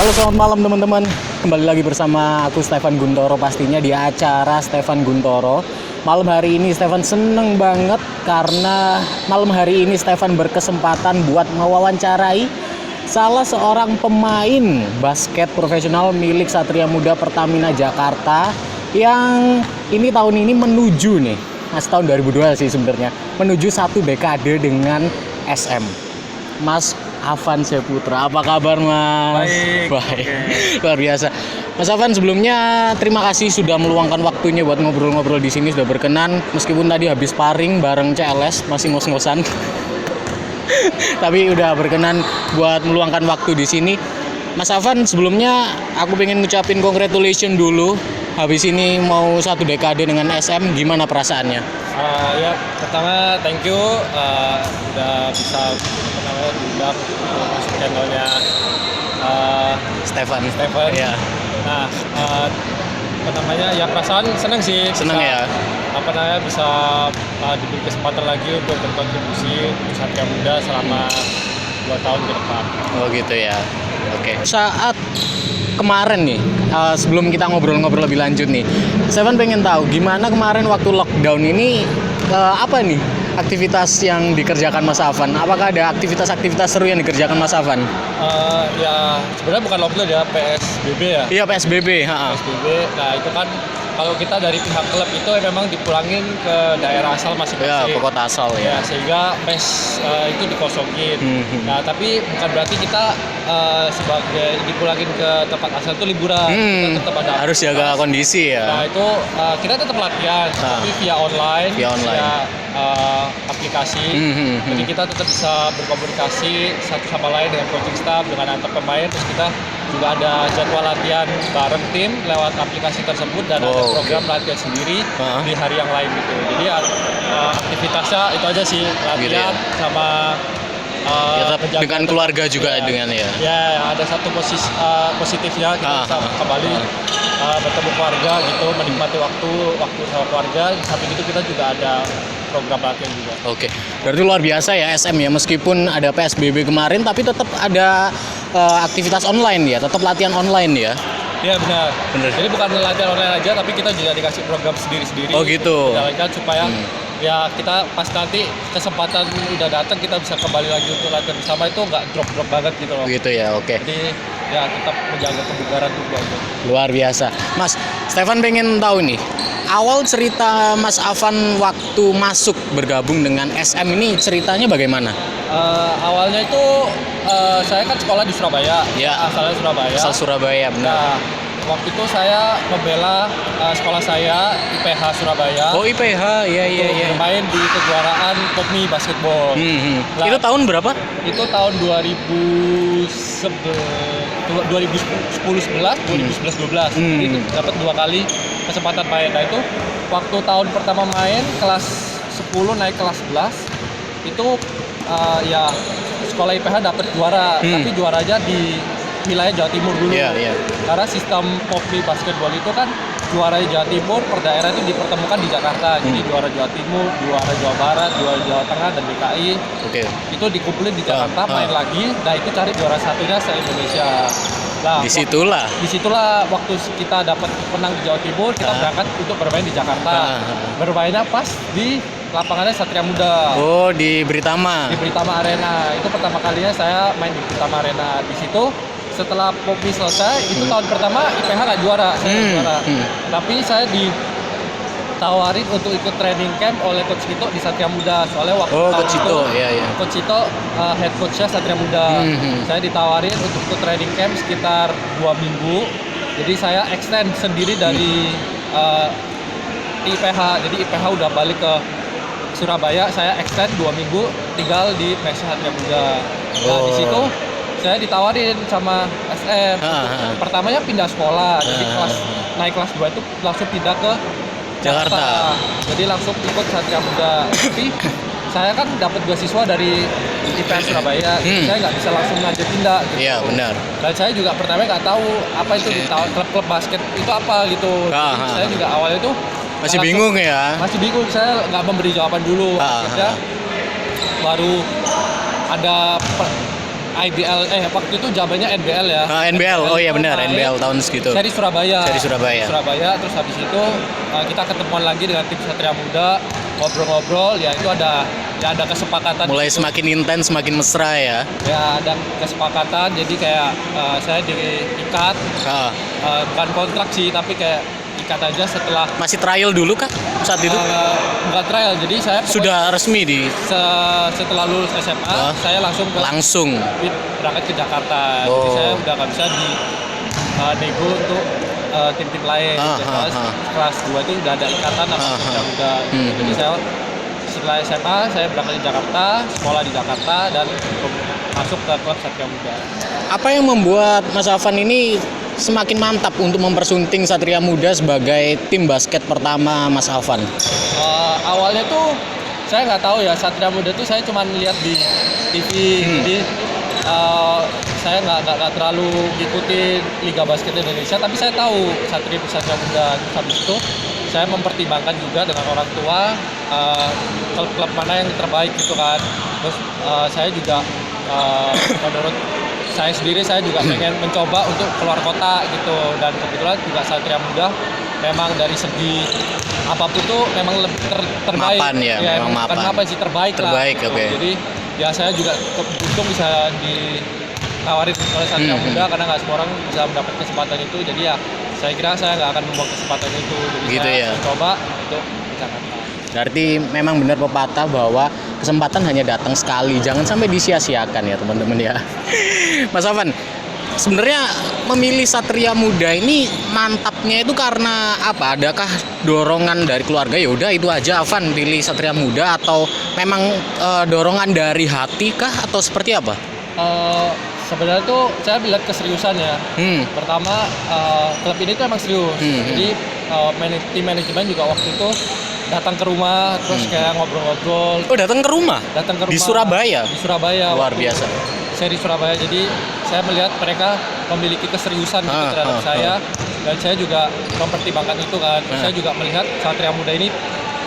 Halo, selamat malam teman-teman. Kembali lagi bersama aku Stefan Guntoro, pastinya di acara Stefan Guntoro. Malam hari ini Stefan seneng banget karena malam hari ini Stefan berkesempatan buat mewawancarai salah seorang pemain basket profesional milik Satria Muda Pertamina Jakarta yang tahun ini menuju nih, masih tahun 2002 sih sebenarnya, menuju satu dekade dengan SM. Mas Afan Syaputra, apa kabar Mas? Baik. Okay. Luar biasa. Mas Afan, sebelumnya terima kasih sudah meluangkan waktunya buat ngobrol-ngobrol di sini, sudah berkenan meskipun tadi habis sparring bareng CLS masih ngos-ngosan. Tapi udah berkenan buat meluangkan waktu di sini. Mas Afan, sebelumnya aku pengen ngucapin congratulations dulu. Habis ini mau satu dekade dengan SM, gimana perasaannya? Ya, pertama thank you udah bisa diundang masuk channelnya Stefan. Ya. Nah, ya perasaan seneng sih. Seneng ya. Bisa diberi kesempatan lagi untuk berkontribusi untuk Satria Muda selama 2 tahun ke depan. Oh gitu ya. Oke. Saat kemarin nih, sebelum kita ngobrol-ngobrol lebih lanjut nih, Stefan pengen tahu gimana kemarin waktu lockdown ini, apa nih aktivitas yang dikerjakan Mas Afan? Apakah ada aktivitas-aktivitas seru yang dikerjakan Mas Afan? Ya sebenarnya bukan lockdown ya, PSBB ya. Iya, PSBB. PSBB. Nah itu kan kalau kita dari pihak klub itu memang dipulangin ke daerah asal masing-masing. Ya, ke kota asal ya. Sehingga mes itu dikosongin. Nah tapi bukan berarti kita sebagai dipulangin ke tempat asal itu liburan. Kita tetap ada harus jaga kondisi ya. Nah itu kita tetap latihan, tapi via online. Via aplikasi. Jadi kita tetap bisa berkomunikasi satu sama lain dengan coaching staff, dengan antar pemain. Terus kita juga ada jadwal latihan bareng tim lewat aplikasi tersebut dan ada program latihan sendiri di hari yang lain gitu. Jadi aktivitasnya itu aja sih, latihan gitu ya? Sama dengan keluarga juga dengan ya. Ya, ada satu positifnya kita bisa kembali bertemu keluarga gitu, menikmati waktu sama keluarga. Sampai gitu kita juga ada program latihan juga. Oke, berarti luar biasa ya SM ya, meskipun ada PSBB kemarin tapi tetap ada aktivitas online ya, tetap latihan online ya. Iya benar. Jadi bukan latihan online aja, tapi kita juga dikasih program sendiri-sendiri. Oh gitu. Jalankan supaya ya kita pas nanti kesempatan udah datang kita bisa kembali lagi untuk latihan bersama, itu nggak drop banget gitu loh. Gitu ya, oke. Jadi ya tetap menjaga kebugaran juga itu. Luar biasa. Mas, Stefan pengen tahu nih, awal cerita Mas Afan waktu masuk bergabung dengan SM ini ceritanya bagaimana? Awalnya itu saya kan sekolah di Surabaya. Ya. Asalnya Surabaya. Asal Surabaya, benar. Nah, waktu itu saya membela sekolah saya IPH Surabaya. Oh IPH, iya. Bermain di kejuaraan POPMI basketball. Nah, itu tahun berapa? Itu tahun 2010-11, 2011-12. Itu dapat 2 kali kesempatan main. Nah itu waktu tahun pertama main kelas 10 naik kelas 11 itu ya sekolah IPH dapat juara, tapi juaranya di wilayah Jawa Timur dulu. Karena sistem POPMI basketball itu kan juara Jawa Timur per daerah itu dipertemukan di Jakarta. Jadi juara Jawa Timur, juara Jawa Barat, juara Jawa Tengah dan DKI. Itu dikumpulin di Jakarta, main lagi. Nah itu cari juara satunya se-Indonesia. Nah, disitulah waktu kita dapat menang di Jawa Timur, kita berangkat untuk bermain di Jakarta. Bermainnya pas di lapangannya Satria Muda. Oh, di Britama. Di Britama Arena. Itu pertama kalinya saya main di Britama Arena. Di situ setelah POPMI selesai, itu tahun pertama IPH nggak juara, saya juara. Tapi saya ditawarin untuk ikut training camp oleh Coach Cito di Satria Muda. Soalnya waktu Coach Cito, Coach Cito head coachnya Satria Muda. Saya ditawarin untuk ikut training camp sekitar 2 minggu. Jadi saya extend sendiri dari IPH. Jadi IPH udah balik ke Surabaya, saya extend 2 minggu tinggal di PSS Satria Muda. Nah di situ saya ditawarin sama SM. Pertamanya pindah sekolah, jadi naik kelas 2 itu langsung pindah ke Jakarta. Jadi langsung ikut Satria Muda. Tapi saya kan dapat beasiswa dari IPS Surabaya, saya nggak bisa langsung ngajak pindah. Gitu. Iya benar. Dan saya juga pertama nggak tahu apa itu klub-klub basket itu apa gitu. Saya juga awalnya itu masih bingung ya. Masih bingung, saya nggak memberi jawaban dulu. Akhirnya baru ada IBL waktu itu zamannya NBL ya. NBL, oh iya benar, main NBL tahun segitu. Seri Surabaya. Surabaya. Terus habis itu kita ketemuan lagi dengan tim Satria Muda, ngobrol-ngobrol, ya itu ada kesepakatan. Mulai semakin intens, semakin mesra ya. Ya ada kesepakatan, jadi kayak saya diikat, bukan kontrak sih, tapi kayak ikat aja setelah. Masih trial dulu kah saat itu? Bukan trial, jadi saya sudah resmi setelah lulus SMA, saya langsung berangkat ke Jakarta. Jadi saya udah nggak bisa di nego untuk tim-tim lain. Kelas 2 itu udah ada ikatan sama Satria Muda. Jadi saya setelah SMA saya berangkat di Jakarta, sekolah di Jakarta, dan masuk ke klub Satria Muda. Apa yang membuat Mas Afan ini semakin mantap untuk mempersunting Satria Muda sebagai tim basket pertama Mas Afan? Awalnya tuh saya nggak tahu ya, Satria Muda tuh saya cuma lihat di TV. Jadi saya nggak terlalu ngikutin Liga Basket Indonesia, tapi saya tahu Satria Muda. Habis itu saya mempertimbangkan juga dengan orang tua klub-klub mana yang terbaik gitu kan. Terus saya juga menurut saya sendiri, saya juga pengen mencoba untuk keluar kota gitu, dan kebetulan juga Satria Muda memang dari segi apapun tuh memang lebih terbaik. Mapan ya, memang mapan. Karena apa sih terbaik lah. Gitu. Okay. Jadi ya saya juga beruntung bisa ditawarin oleh Satria Muda, karena nggak semua orang bisa mendapat kesempatan itu. Jadi ya saya kira saya nggak akan membuang kesempatan itu. Jadi gitu saya ya. mencoba untuk di Jakarta. Berarti memang benar pepatah bahwa kesempatan hanya datang sekali, jangan sampai disia-siakan ya teman-teman ya. Mas Afan, sebenarnya memilih Satria Muda ini mantapnya itu karena apa? Adakah dorongan dari keluarga, ya udah itu aja Afan pilih Satria Muda, atau memang dorongan dari hati kah, atau seperti apa? Sebenarnya tuh saya melihat keseriusan ya. Pertama klub ini tuh emang serius. Jadi tim manajemen juga waktu itu datang ke rumah, terus kayak ngobrol-ngobrol. Oh, datang ke rumah? Datang ke rumah. Di Surabaya? Di Surabaya. Luar biasa. Seri Surabaya. Jadi saya melihat mereka memiliki keseriusan gitu terhadap saya. Dan saya juga mempertimbangkan itu kan. Saya juga melihat Satria Muda ini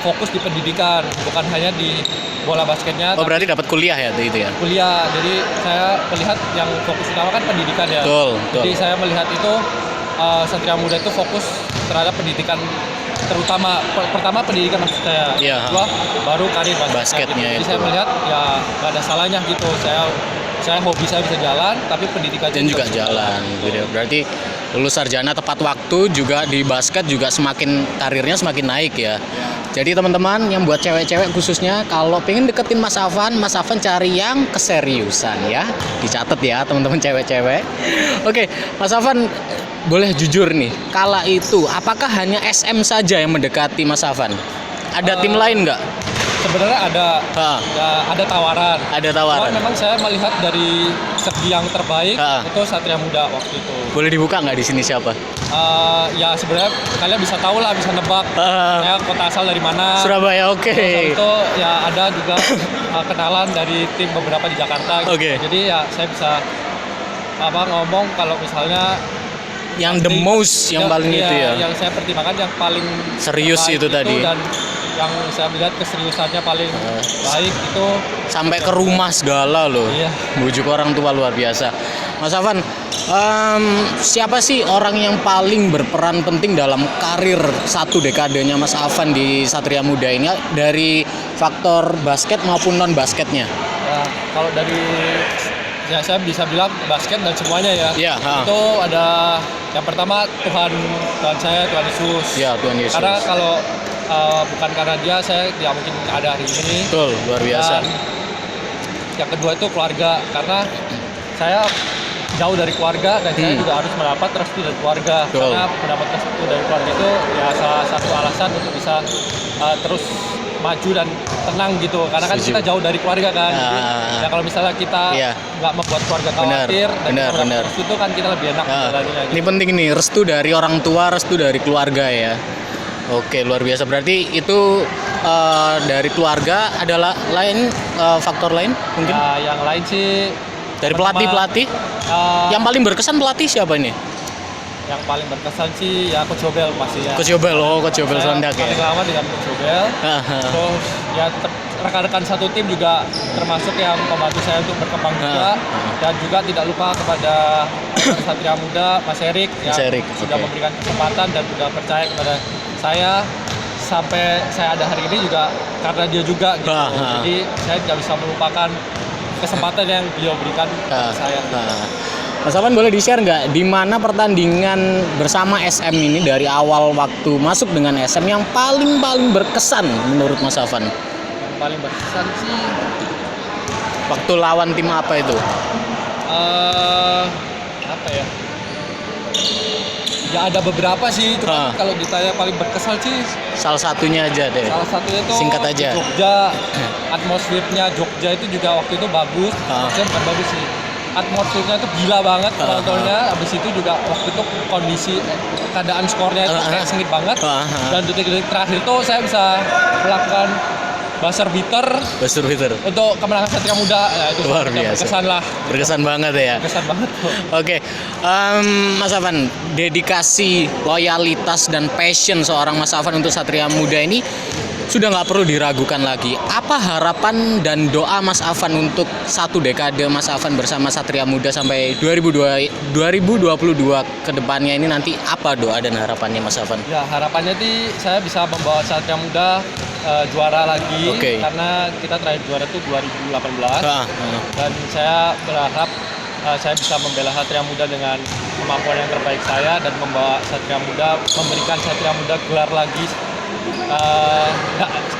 fokus di pendidikan, bukan hanya di bola basketnya. Oh, berarti dapat kuliah ya itu ya? Kuliah. Jadi saya melihat yang fokus utama kan pendidikan ya. Betul. Jadi saya melihat itu Satria Muda itu fokus terhadap pendidikan, terutama pertama pendidikan maksud saya, kedua baru karir basketnya. Jadi saya melihat ya nggak ada salahnya gitu. Saya hobi saya bisa jalan, tapi pendidikan juga jalan. Gitu. Berarti lulus sarjana tepat waktu, juga di basket juga karirnya semakin naik ya. Jadi teman-teman yang buat cewek-cewek khususnya, kalau pengen deketin Mas Afan cari yang keseriusan ya. Dicatat ya teman-teman cewek-cewek. Oke, Mas Afan boleh jujur nih, kala itu apakah hanya SM saja yang mendekati Mas Afan? Ada tim lain nggak? Sebenarnya ada tawaran. Ada tawaran. Cuma memang saya melihat dari segi yang terbaik itu Satria Muda waktu itu. Boleh dibuka nggak di sini siapa? Ya sebenarnya kalian bisa tahu lah, bisa nebak. Saya kota asal dari mana. Surabaya, oke. Itu ya ada juga kenalan dari tim beberapa di Jakarta. Oke. Jadi ya saya bisa ngomong kalau misalnya yang the most, yang paling itu ya. Yang saya pertimbangkan yang paling serius itu tadi. Dan yang saya melihat keseriusannya paling baik itu sampai ke rumah segala loh. Iya. Bujuk orang tua luar biasa. Mas Afan, siapa sih orang yang paling berperan penting dalam karir satu dekadenya Mas Afan di Satria Muda ini, dari faktor basket maupun non basketnya? Ya, kalau dari saya bisa bilang basket dan semuanya ya. Itu ada yang pertama Tuhan saya, Tuhan Yesus. Ya, Tuhan Yesus. Karena kalau bukan karena dia, saya tidak mungkin ada hari ini. Betul, luar biasa. Dan yang kedua itu keluarga, karena saya jauh dari keluarga dan saya juga harus mendapat restu dari keluarga. Betul. Karena mendapat restu dari keluarga itu ya salah satu alasan untuk bisa terus maju dan tenang gitu, karena kan kita jauh dari keluarga kan. Jadi, ya kalau misalnya kita nggak membuat keluarga khawatir dan restu itu kan kita lebih enak jalannya. Ini penting nih, restu dari orang tua, restu dari keluarga ya. Oke, luar biasa. Berarti itu dari keluarga. Adalah faktor lain mungkin? Yang lain sih dari pelatih. Yang paling berkesan pelatih siapa ini? Yang paling berkesan sih ya Coach Jobel pasti ya. Coach Jobel, Coach Jobel Sondak ya. Paling lama dengan Coach Jobel. Terus ya tetap rekan-rekan satu tim juga termasuk yang membantu saya untuk berkembang juga. Dan juga tidak lupa kepada Satria Muda, Mas Erik yang sudah memberikan kesempatan dan juga percaya kepada saya sampai saya ada hari ini juga karena dia juga gitu. Jadi saya tidak bisa melupakan kesempatan yang beliau berikan kepada saya. Mas Afan boleh di-share nggak di mana pertandingan bersama SM ini dari awal waktu masuk dengan SM yang paling berkesan menurut Mas Afan? Yang paling berkesan sih waktu lawan tim apa itu? Apa ya? Ya ada beberapa sih, cuma kalau ditanya paling berkesan sih salah satunya aja deh. Salah satunya itu singkat aja. Jogja, atmosfernya Jogja itu juga waktu itu bagus. Maksudnya bukan bagus sih. Atmosfernya itu gila banget penontonnya. Habis itu juga waktu itu kondisi keadaan skornya itu kayak sengit banget. Dan detik-detik terakhir tuh saya bisa melakukan buzzer beater untuk kemenangan Satria Muda. Ya, itu luar biasa. Berkesan lah. Berkesan banget ya. Berkesan banget. Oke, Mas Afan, dedikasi, loyalitas dan passion seorang Mas Afan untuk Satria Muda ini sudah nggak perlu diragukan lagi. Apa harapan dan doa Mas Afan untuk satu dekade Mas Afan bersama Satria Muda sampai 2022 ke depannya ini nanti apa doa dan harapannya Mas Afan? Ya harapannya sih saya bisa membawa Satria Muda juara lagi karena kita terakhir juara itu 2018 dan saya berharap saya bisa membela Satria Muda dengan kemampuan yang terbaik saya dan membawa Satria Muda, memberikan Satria Muda gelar lagi.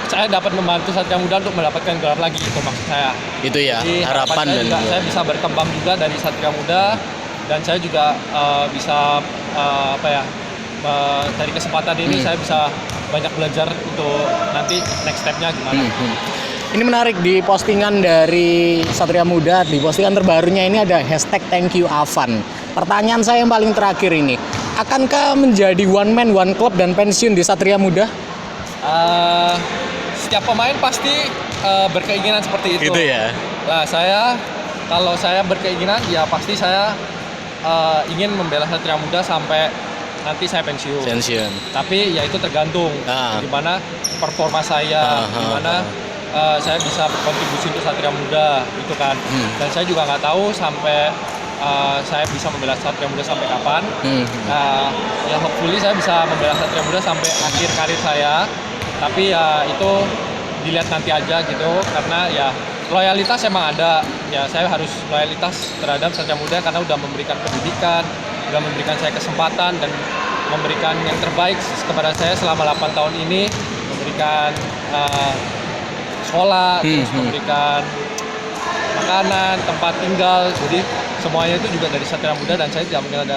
Saya dapat membantu Satria Muda untuk mendapatkan gelar lagi, itu maksud saya. Itu ya. Jadi, harapan dan juga saya bisa berkembang juga dari Satria Muda dan saya juga bisa dari kesempatan ini saya bisa banyak belajar untuk nanti next step-nya gimana. Ini menarik di postingan dari Satria Muda, di postingan terbarunya ini ada hashtag thank you Afan. Pertanyaan saya yang paling terakhir ini, akankah menjadi one man one club dan pensiun di Satria Muda? Setiap pemain pasti berkeinginan seperti itu. Gitu ya. Nah kalau saya berkeinginan ya pasti saya ingin membela Satria Muda sampai nanti saya pensiun. Tapi ya itu tergantung gimana performa saya, gimana saya bisa berkontribusi untuk Satria Muda itu kan. Dan saya juga nggak tahu sampai saya bisa membela Satria Muda sampai kapan. Ya hopefully saya bisa membela Satria Muda sampai akhir karir saya. Tapi ya itu dilihat nanti aja gitu karena ya loyalitas emang ada. Ya saya harus loyalitas terhadap Satria Muda karena udah memberikan pendidikan, udah memberikan saya kesempatan dan memberikan yang terbaik kepada saya selama 8 tahun ini, memberikan sekolah, terus memberikan makanan, tempat tinggal, jadi semuanya itu juga dari Satria Muda dan saya tidak mungkin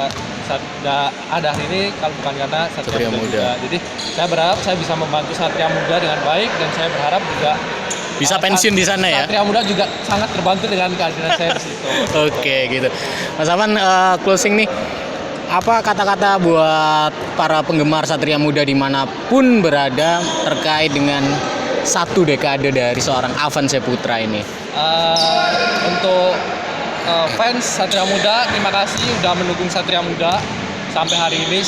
ada hari ini kalau bukan karena Satria Muda juga. Jadi saya berharap saya bisa membantu Satria Muda dengan baik dan saya berharap juga bisa pensiun di sana ya. Satria Muda juga sangat terbantu dengan kehadiran saya di situ. Oke, gitu. Mas Afan, closing nih. Apa kata-kata buat para penggemar Satria Muda dimanapun berada terkait dengan satu dekade dari seorang Afan Syaputra ini? Untuk fans Satria Muda, terima kasih udah mendukung Satria Muda sampai hari ini,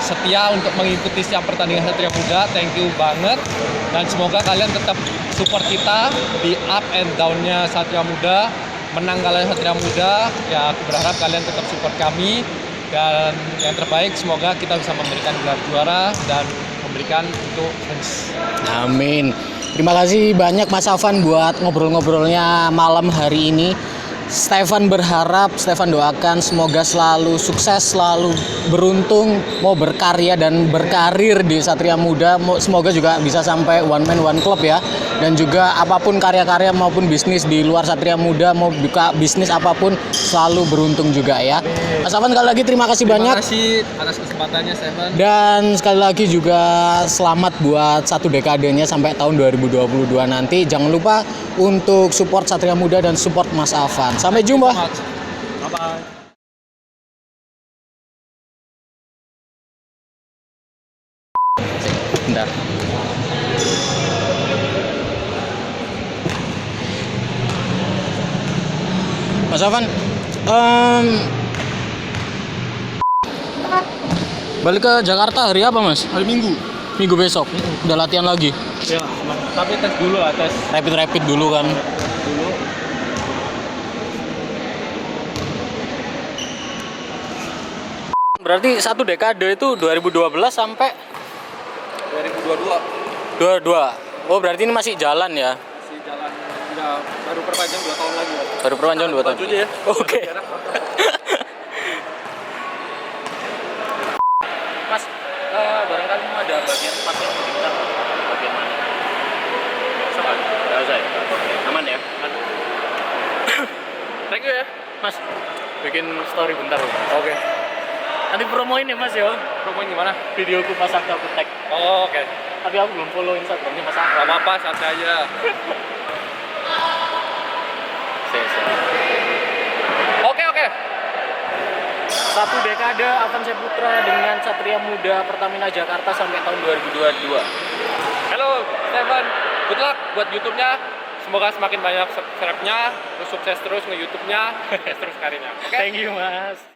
setia untuk mengikuti setiap pertandingan Satria Muda. Thank you banget dan semoga kalian tetap support kita di up and down-nya Satria Muda. Menang kalian Satria Muda, ya aku berharap kalian tetap support kami dan yang terbaik semoga kita bisa memberikan gelar juara dan memberikan untuk fans. Amin. Terima kasih banyak Mas Afan buat ngobrol-ngobrolnya malam hari ini. Stefan berharap, Stefan doakan semoga selalu sukses, selalu beruntung, mau berkarya dan berkarir di Satria Muda. Semoga juga bisa sampai one man one club ya. Dan juga apapun karya-karya maupun bisnis di luar Satria Muda, mau buka bisnis apapun, selalu beruntung juga ya. Mas Afan sekali lagi terima kasih banyak. Terima kasih atas kesempatannya Stefan. Dan sekali lagi juga selamat buat satu dekadenya sampai tahun 2022 nanti. Jangan lupa untuk support Satria Muda dan support Mas Afan. Sampai jumpa. Bye-bye. Bentar. Mas Afan, balik ke Jakarta hari apa Mas? Hari Minggu. Minggu besok udah latihan lagi. Ya, tapi tes dulu lah, tes Rapid dulu kan. dulu. Berarti satu dekade itu 2012 sampai 2022 22. Oh, berarti ini masih jalan ya? masih jalan, udah baru perpanjang 2 tahun lagi. Baru perpanjang 2 tahun. Baju aja ya. Oke. Mas, barangkali mau ada bagian pas yang pintar, bagian mana? Nggak usah ya? Aman ya? Thank you ya. Mas, bikin story bentar. Oke. Nanti promoin ya Mas ya? Promoin gimana? Videoku pas aku tag. Oh, oke. Tapi aku belum follow Instagramnya Mas Akram. Gak apa-apa, santai aja. Oke. Satu dekade Avanza Putra dengan Satria Muda Pertamina Jakarta sampai tahun 2022. Halo, Stefan. Good luck buat YouTube-nya. Semoga semakin banyak subscribe-nya, terus sukses terus nge-YouTube-nya, sukses terus karirnya. Oke? Thank you Mas.